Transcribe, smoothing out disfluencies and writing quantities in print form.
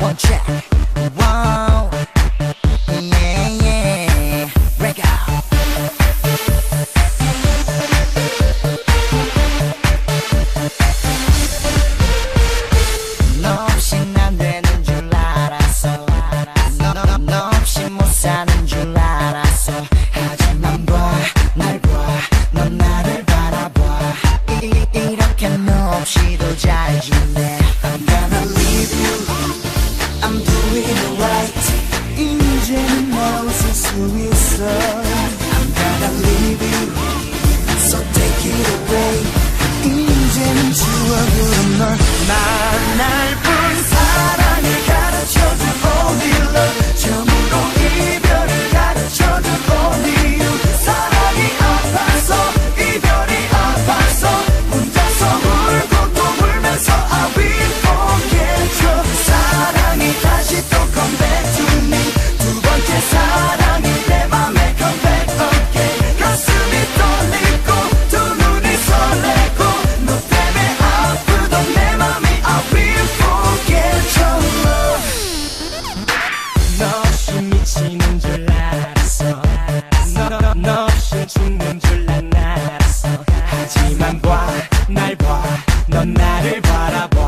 One check, wow, yeah, yeah, break out. 너 없인 안 되는 줄 알았어. 너 없이 못 사는 줄 알았어. 하지만 날 봐, 넌 나를 바라봐. 이렇게 너 없이도 잘 지내. I'm gonna leave you, I'm doing it right. 이제는 나 웃을 수 있어. I'm gonna leave you, so take it away. 이제는 추억으로 널 만날 뿐. 사랑을 가르쳐준 only love, 처음으로 이별을 가르쳐준 only you. 사랑이 아파서 이별이 아파서 혼자서 울고 또 울면서 I will forget you. 사랑이 다시 또 come back to me. 두 번째 사랑이 내 맘에 come back again. 가슴이 떨리고 두 눈이 설레고 너 때문에 아프던 내 맘이 I will forget your love. 너 없이 미치는 줄 알았어. 너 없이 죽는 줄 난 알았어. 하지만 날 봐, 넌 나를 바라봐.